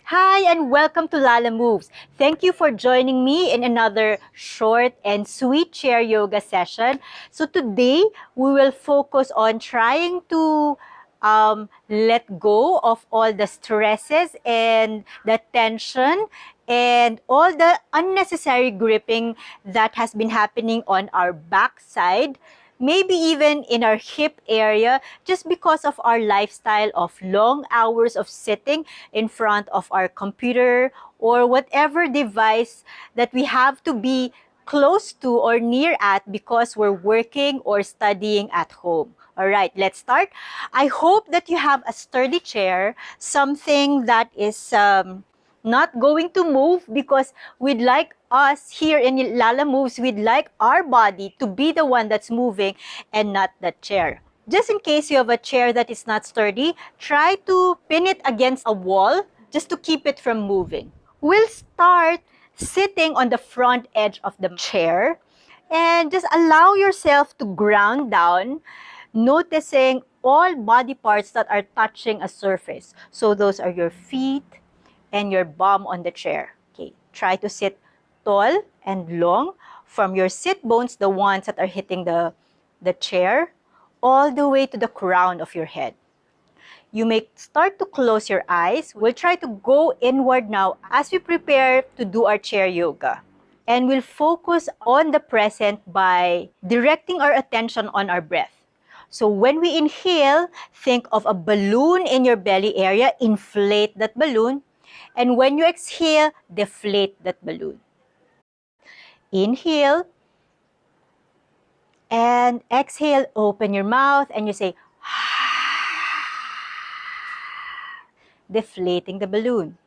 Hi and welcome to LALA Moves. Thank you for joining me in another short and sweet chair yoga session. So today we will focus on trying to let go of all the stresses and the tension and all the unnecessary gripping that has been happening on our backside, maybe even in our hip area, just because of our lifestyle of long hours of sitting in front of our computer or whatever device that we have to be close to or near at because we're working or studying at home. All right, let's start. I hope that you have a sturdy chair, something that is not going to move, because we'd like us here in LALA Moves, we'd like our body to be the one that's moving and not the chair. Just in case you have a chair that is not sturdy, try to pin it against a wall just to keep it from moving. We'll start sitting on the front edge of the chair and just allow yourself to ground down, noticing all body parts that are touching a surface. So those are your feet and your bum on the chair. Okay, try to sit tall and long from your sit bones, the ones that are hitting the chair, all the way to the crown of your head. You may start to close your eyes. We'll try to go inward now as we prepare to do our chair yoga. And we'll focus on the present by directing our attention on our breath. So when we inhale, think of a balloon in your belly area, inflate that balloon. And when you exhale, deflate that balloon. Inhale and exhale, open your mouth and you say, deflating the balloon.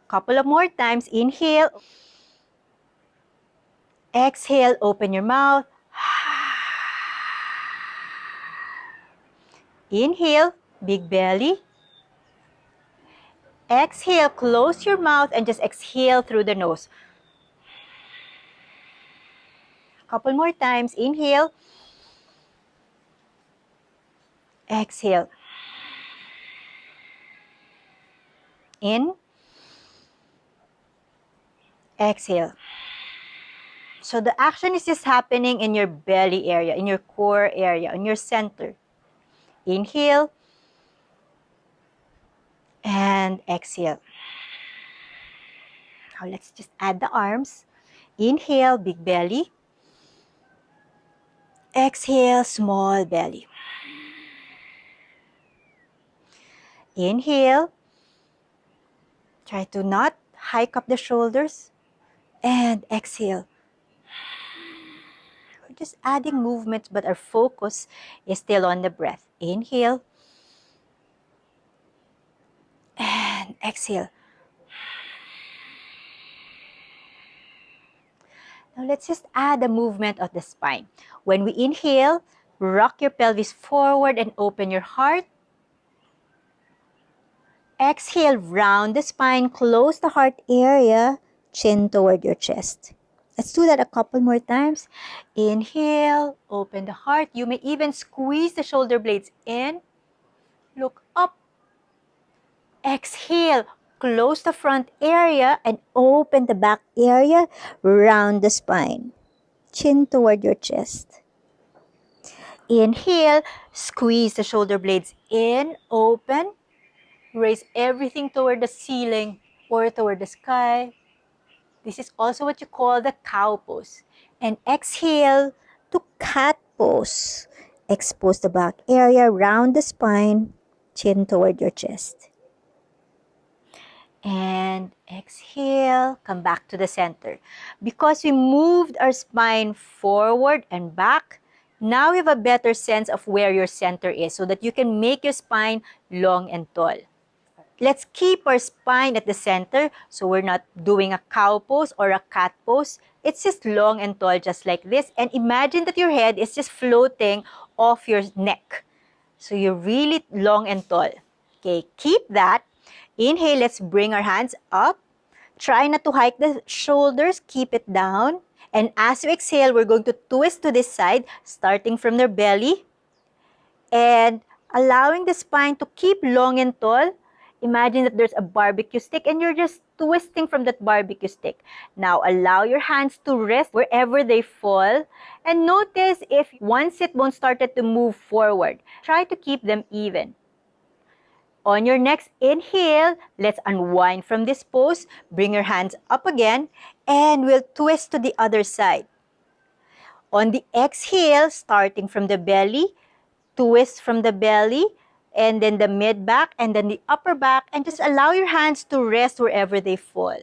Couple of more times. Inhale. Exhale, open your mouth. Inhale, big belly. Exhale, close your mouth and just exhale through the nose. Couple more times. Inhale. Exhale. In. Exhale. So the action is just happening in your belly area, in your core area, in your center. Inhale. And exhale. Now let's just add the arms. Inhale, big belly. Exhale, small belly. Inhale. Try to not hike up the shoulders. And exhale. We're just adding movements, but our focus is still on the breath. Inhale. And exhale. Now let's just add a movement of the spine. When we inhale, rock your pelvis forward and open your heart. Exhale, round the spine, close the heart area, chin toward your chest. Let's do that a couple more times. Inhale, open the heart. You may even squeeze the shoulder blades in. Look up. Exhale, close the front area and open the back area, round the spine. Chin toward your chest. Inhale, squeeze the shoulder blades in, open. Raise everything toward the ceiling or toward the sky. This is also what you call the cow pose. And exhale to cat pose. Expose the back area, round the spine, chin toward your chest. And exhale, come back to the center. Because we moved our spine forward and back, now you have a better sense of where your center is so that you can make your spine long and tall. Let's keep our spine at the center so we're not doing a cow pose or a cat pose. It's just long and tall, just like this. And imagine that your head is just floating off your neck. So you're really long and tall. Okay, keep that. Inhale, let's bring our hands up. Try not to hike the shoulders, keep it down. And as you exhale, we're going to twist to this side, starting from the belly. And allowing the spine to keep long and tall. Imagine that there's a barbecue stick and you're just twisting from that barbecue stick. Now, allow your hands to rest wherever they fall. And notice if one sit bone started to move forward. Try to keep them even. On your next inhale, let's unwind from this pose. Bring your hands up again and we'll twist to the other side. On the exhale, starting from the belly, twist from the belly, and then the mid back, and then the upper back, and just allow your hands to rest wherever they fall.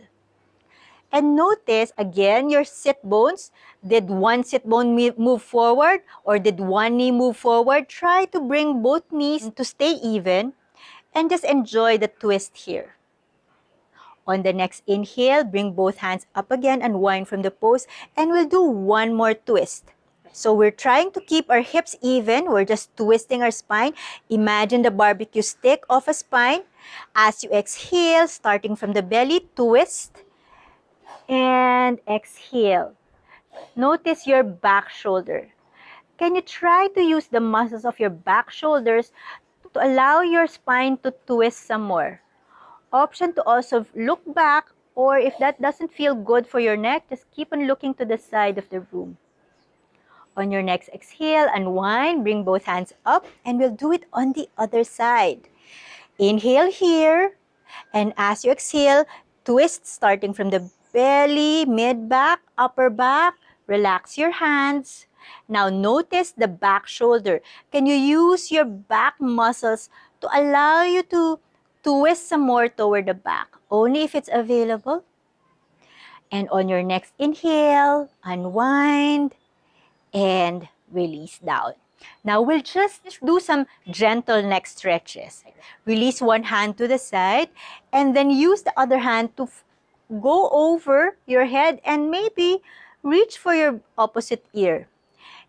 And notice, again, your sit bones. Did one sit bone move forward or did one knee move forward? Try to bring both knees to stay even and just enjoy the twist here. On the next inhale, bring both hands up again, unwind from the pose, and we'll do one more twist. So we're trying to keep our hips even. We're just twisting our spine. Imagine the barbecue stick of a spine. As you exhale, starting from the belly, twist and exhale. Notice your back shoulder. Can you try to use the muscles of your back shoulders to allow your spine to twist some more? Option to also look back, or if that doesn't feel good for your neck, just keep on looking to the side of the room. On your next exhale, unwind, bring both hands up, and we'll do it on the other side. Inhale here, and as you exhale, twist starting from the belly, mid-back, upper back. Relax your hands. Now notice the back shoulder. Can you use your back muscles to allow you to twist some more toward the back? Only if it's available. And on your next inhale, unwind and release down. Now we'll just do some gentle neck stretches. Release one hand to the side and then use the other hand to go over your head and maybe reach for your opposite ear.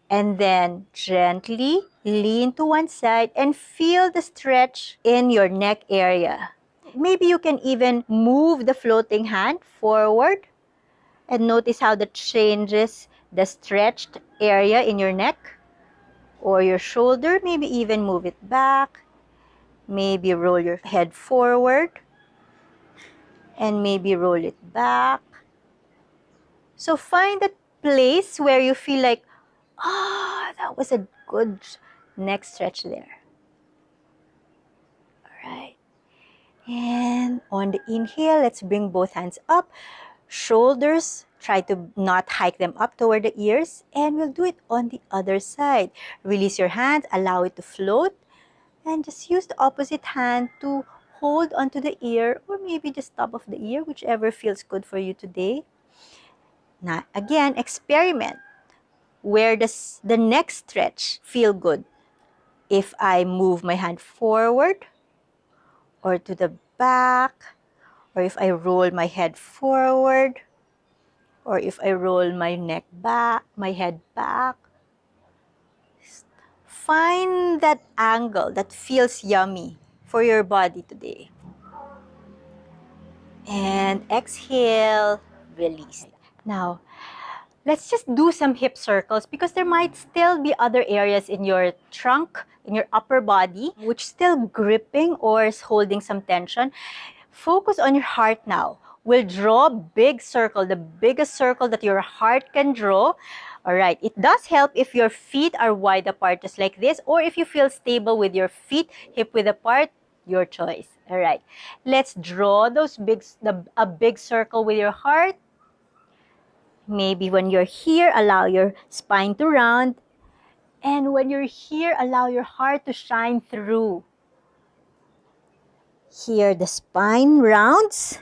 And then gently lean to one side and feel the stretch in your neck area. Maybe you can even move the floating hand forward and notice how that changes the stretched area in your neck or your shoulder. Maybe even move it back. Maybe roll your head forward and maybe roll it back. So find that place where you feel like, that was a good neck stretch there. All right. And on the inhale, let's bring both hands up. Shoulders, try to not hike them up toward the ears. And we'll do it on the other side. Release your hands, allow it to float. And just use the opposite hand to hold onto the ear or maybe just top of the ear, whichever feels good for you today. Now, again, experiment. Where does the neck stretch feel good? If I move my hand forward or to the back, or if I roll my head forward, or if I roll my neck back, my head back. Find that angle that feels yummy for your body today. And exhale, release. Now, let's just do some hip circles because there might still be other areas in your trunk, in your upper body, which still gripping or is holding some tension. Focus on your heart now. We'll draw a big circle, the biggest circle that your heart can draw. All right, it does help if your feet are wide apart just like this, or if you feel stable with your feet hip width apart, your choice. All right, let's draw a big circle with your heart. Maybe when you're here, allow your spine to round. And when you're here, allow your heart to shine through. Here, the spine rounds.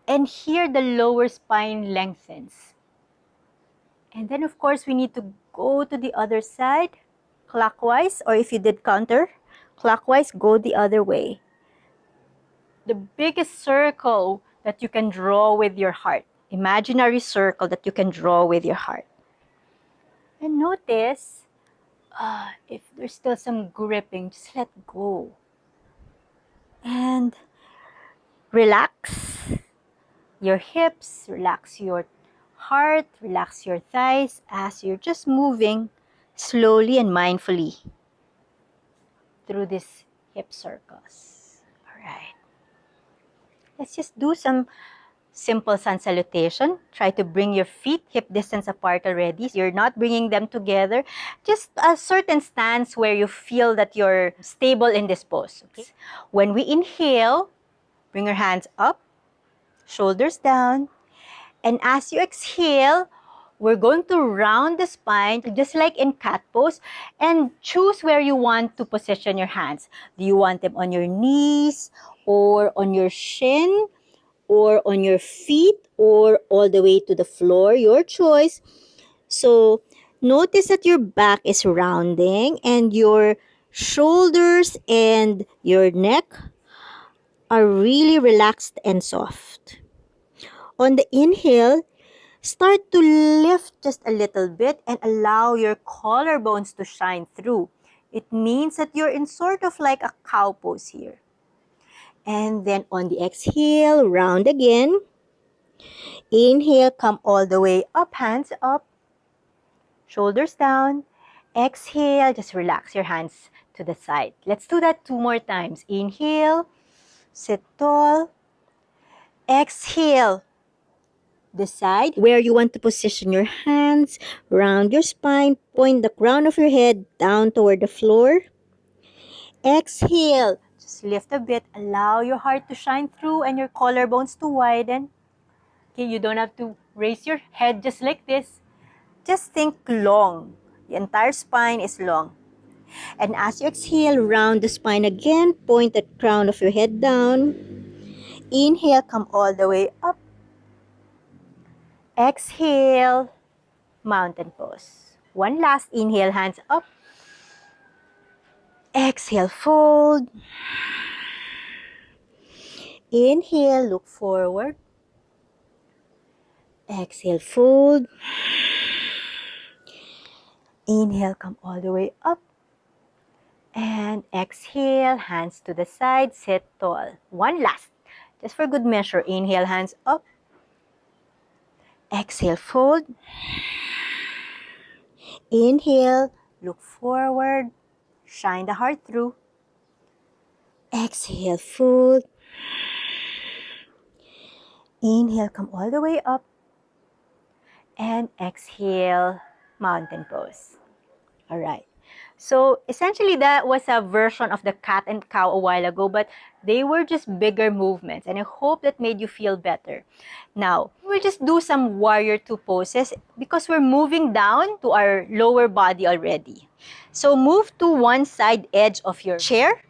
And here, the lower spine lengthens. And then, of course, we need to go to the other side, clockwise. Or if you did counter, clockwise, go the other way. The biggest circle that you can draw with your heart. Imaginary circle that you can draw with your heart. And notice, if there's still some gripping, just let go. And relax your hips, relax your heart, relax your thighs as you're just moving slowly and mindfully through these hip circles. All right. Let's just do some simple sun salutation. Try to bring your feet hip distance apart already. You're not bringing them together. Just a certain stance where you feel that you're stable in this pose. Okay? When we inhale, bring your hands up, shoulders down. And as you exhale, we're going to round the spine just like in cat pose and choose where you want to position your hands. Do you want them on your knees or on your shin or on your feet or all the way to the floor? Your choice. So notice that your back is rounding and your shoulders and your neck are really relaxed and soft. On the inhale, start to lift just a little bit and allow your collarbones to shine through. It means that you're in sort of like a cow pose here. And then on the exhale, round again. Inhale, come all the way up, hands up, shoulders down. Exhale, just relax your hands to the side. Let's do that 2 more times. Inhale, sit tall. Exhale, decide where you want to position your hands, round your spine, point the crown of your head down toward the floor. Exhale, just lift a bit, allow your heart to shine through and your collarbones to widen. Okay, you don't have to raise your head just like this. Just think long. The entire spine is long. And as you exhale, round the spine again, point the crown of your head down. Inhale, come all the way up. Exhale, mountain pose. One last inhale, hands up. Exhale, fold. Inhale, look forward. Exhale, fold. Inhale, come all the way up. And exhale, hands to the side, sit tall. One last, just for good measure. Inhale, hands up. Exhale, fold. Inhale, look forward. Shine the heart through. Exhale, fold. Inhale, come all the way up. And exhale, mountain pose. All right. So essentially that was a version of the cat and cow a while ago, but they were just bigger movements and I hope that made you feel better. Now, we'll just do some warrior 2 poses because we're moving down to our lower body already. So move to one side edge of your chair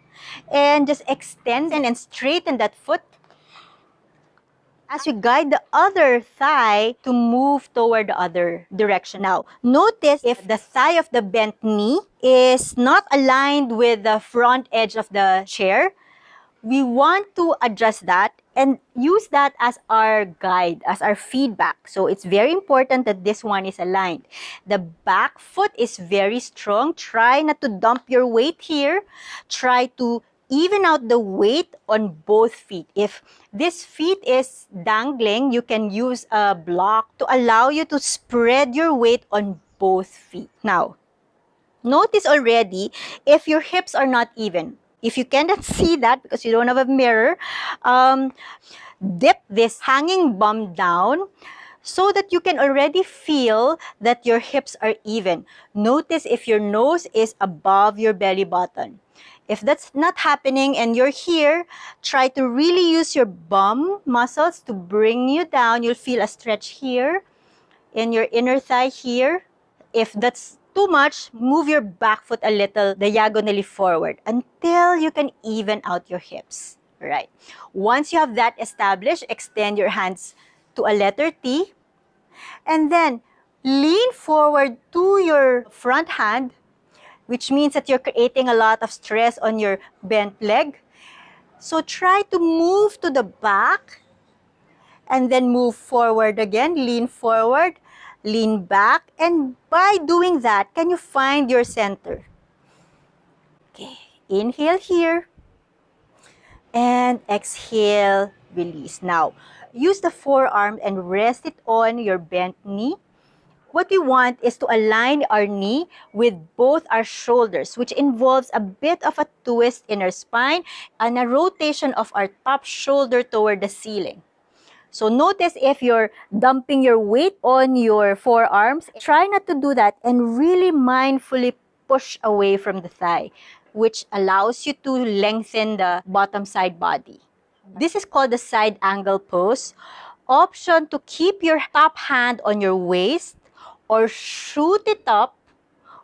and just extend and straighten that foot as we guide the other thigh to move toward the other direction. Now, notice if the thigh of the bent knee is not aligned with the front edge of the chair, we want to adjust that and use that as our guide, as our feedback. So it's very important that this one is aligned. The back foot is very strong. Try not to dump your weight here. Try to even out the weight on both feet. If this feet is dangling, you can use a block to allow you to spread your weight on both feet. Now, notice already if your hips are not even. If you cannot see that because you don't have a mirror, dip this hanging bum down so that you can already feel that your hips are even. Notice if your nose is above your belly button. If that's not happening and you're here, try to really use your bum muscles to bring you down. You'll feel a stretch here in your inner thigh here. If that's too much, move your back foot a little diagonally forward until you can even out your hips. Right. Once you have that established, extend your hands to a letter T and then lean forward to your front hand, which means that you're creating a lot of stress on your bent leg. So try to move to the back and then move forward again, lean forward, lean back, and by doing that, can you find your center? Okay, inhale here, and exhale, release. Now, use the forearm and rest it on your bent knee. What we want is to align our knee with both our shoulders, which involves a bit of a twist in our spine and a rotation of our top shoulder toward the ceiling. So notice if you're dumping your weight on your forearms, try not to do that and really mindfully push away from the thigh, which allows you to lengthen the bottom side body. This is called the side angle pose. Option to keep your top hand on your waist or shoot it up,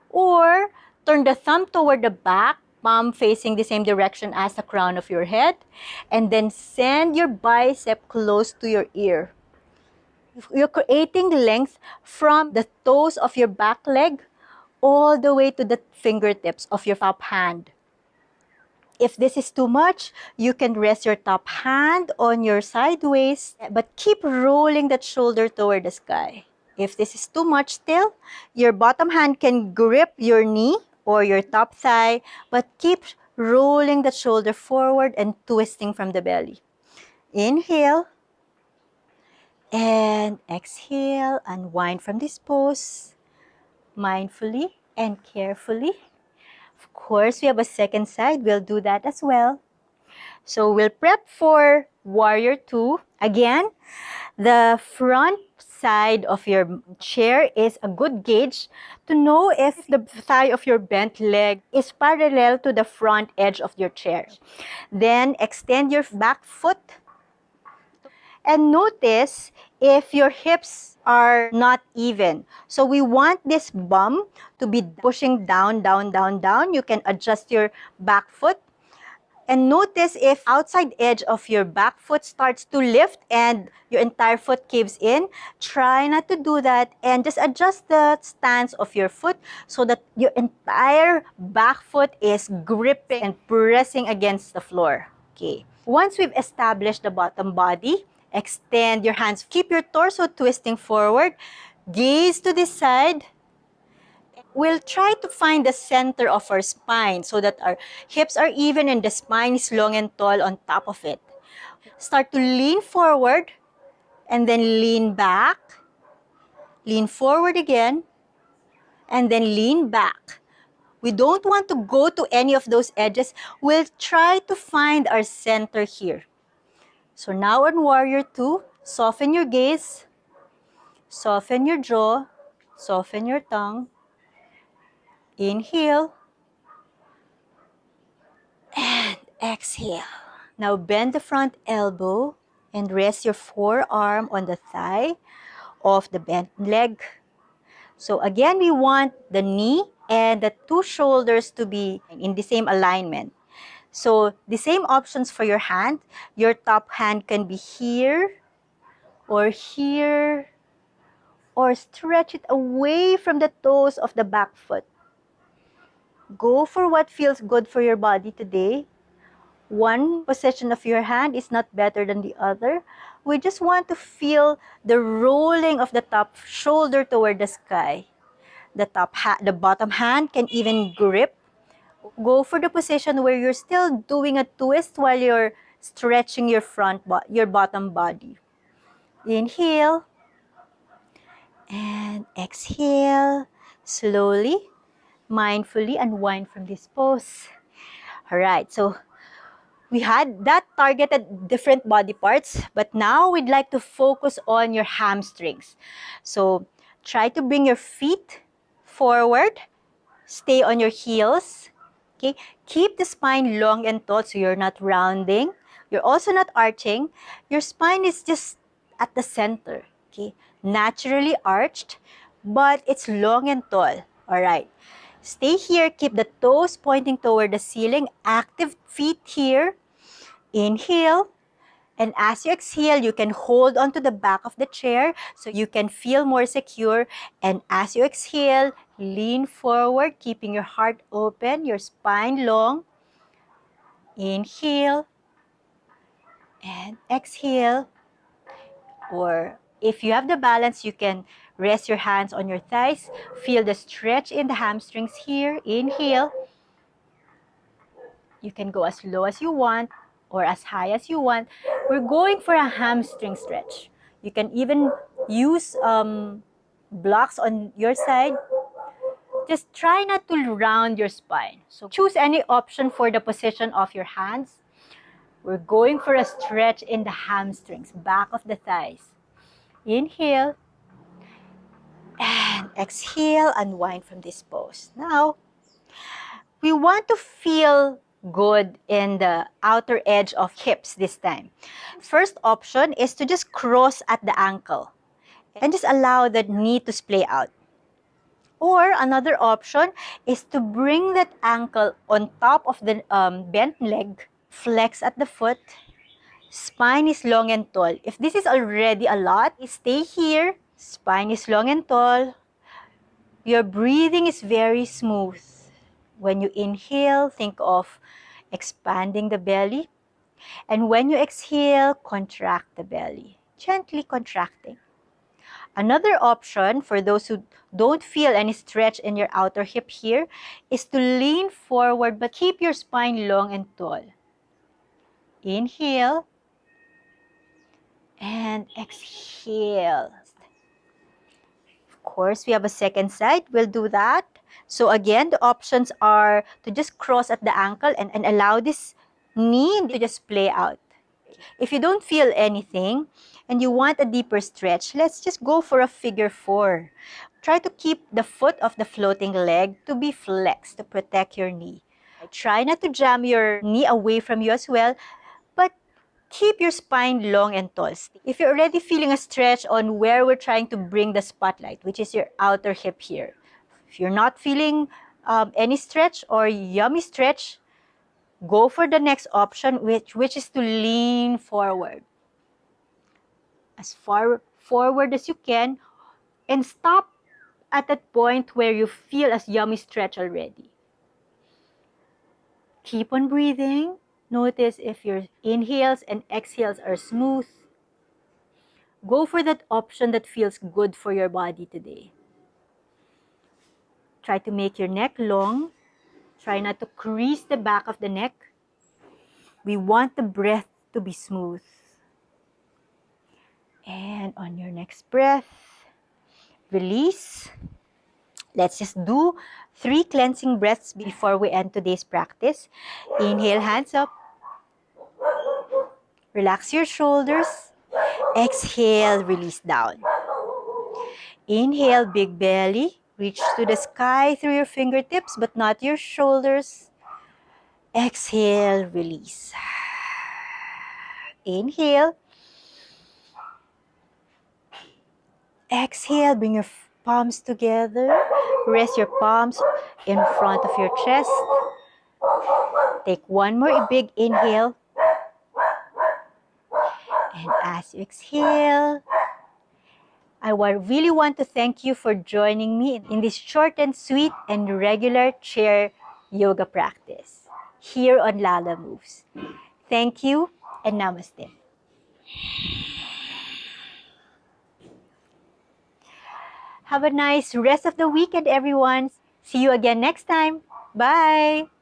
or turn the thumb toward the back, palm facing the same direction as the crown of your head, and then send your bicep close to your ear. You're creating length from the toes of your back leg all the way to the fingertips of your top hand. If this is too much, you can rest your top hand on your side waist, but keep rolling that shoulder toward the sky. If this is too much still, your bottom hand can grip your knee or your top thigh, but keep rolling the shoulder forward and twisting from the belly. Inhale and exhale, unwind from this pose mindfully and carefully. Of course, we have a second side. We'll do that as well. So we'll prep for Warrior 2. Again, the front side of your chair is a good gauge to know if the thigh of your bent leg is parallel to the front edge of your chair. Then extend your back foot and notice if your hips are not even. So we want this bum to be pushing down, down, down, down. You can adjust your back foot. And notice if outside edge of your back foot starts to lift and your entire foot caves in, try not to do that and just adjust the stance of your foot so that your entire back foot is gripping and pressing against the floor. Okay. Once we've established the bottom body, extend your hands. Keep your torso twisting forward. Gaze to this side. We'll try to find the center of our spine so that our hips are even and the spine is long and tall on top of it. Start to lean forward and then lean back. Lean forward again and then lean back. We don't want to go to any of those edges. We'll try to find our center here. So now on Warrior 2, soften your gaze, soften your jaw, soften your tongue. Inhale and exhale. Now bend the front elbow and rest your forearm on the thigh of the bent leg. So again, we want the knee and the two shoulders to be in the same alignment. So the same options for your hand. Your top hand can be here, or stretch it away from the toes of the back foot. Go for what feels good for your body today. One position of your hand is not better than the other. We just want to feel the rolling of the top shoulder toward the sky. The bottom hand can even grip. Go for the position where you're still doing a twist while you're stretching your bottom body. Inhale and exhale slowly, mindfully unwind from this pose. All right, so we had that targeted different body parts, but now we'd like to focus on your hamstrings. So try to bring your feet forward, stay on your heels. Okay, keep the spine long and tall so you're not rounding. You're also not arching. Your spine is just at the center. Okay, naturally arched, but it's long and tall. All right. Stay here. Keep the toes pointing toward the ceiling. Active feet here. Inhale. And as you exhale, you can hold onto the back of the chair so you can feel more secure. And as you exhale, lean forward, keeping your heart open, your spine long. Inhale and exhale. Or if you have the balance, you can rest your hands on your thighs. Feel the stretch in the hamstrings here. Inhale. You can go as low as you want or as high as you want. We're going for a hamstring stretch. You can even use blocks on your side, just try not to round your spine. So choose any option for the position of your hands. We're going for a stretch in the hamstrings, back of the thighs. Inhale and exhale, unwind from this pose. Now, we want to feel good in the outer edge of hips this time. First option is to just cross at the ankle and just allow the knee to splay out. Or another option is to bring that ankle on top of the bent leg, flex at the foot, spine is long and tall. If this is already a lot, stay here, spine is long and tall. Your breathing is very smooth. When you inhale, think of expanding the belly. And when you exhale, contract the belly, gently contracting. Another option for those who don't feel any stretch in your outer hip here is to lean forward but keep your spine long and tall. Inhale and exhale. Of course, we have a second side. We'll do that. So again, the options are to just cross at the ankle and allow this knee to just play out. If you don't feel anything and you want a deeper stretch, let's just go for a figure 4. Try to keep the foot of the floating leg to be flexed to protect your knee. Try not to jam your knee away from you as well, but keep your spine long and tall. If you're already feeling a stretch on where we're trying to bring the spotlight, which is your outer hip here. If you're not feeling any stretch or yummy stretch, go for the next option, which is to lean forward. As far forward as you can, and stop at that point where you feel a yummy stretch already. Keep on breathing. Notice if your inhales and exhales are smooth. Go for that option that feels good for your body today. Try to make your neck long. Try not to crease the back of the neck. We want the breath to be smooth. And on your next breath, release. Let's just do 3 cleansing breaths before we end today's practice. Inhale, hands up. Relax your shoulders. Exhale, release down. Inhale, big belly. Reach to the sky through your fingertips, but not your shoulders. Exhale, release. Inhale. Exhale, bring your palms together. Rest your palms in front of your chest. Take one more big inhale. And as you exhale, I really want to thank you for joining me in this short and sweet and regular chair yoga practice here on LALA Moves. Thank you and namaste. Have a nice rest of the weekend, everyone. See you again next time. Bye!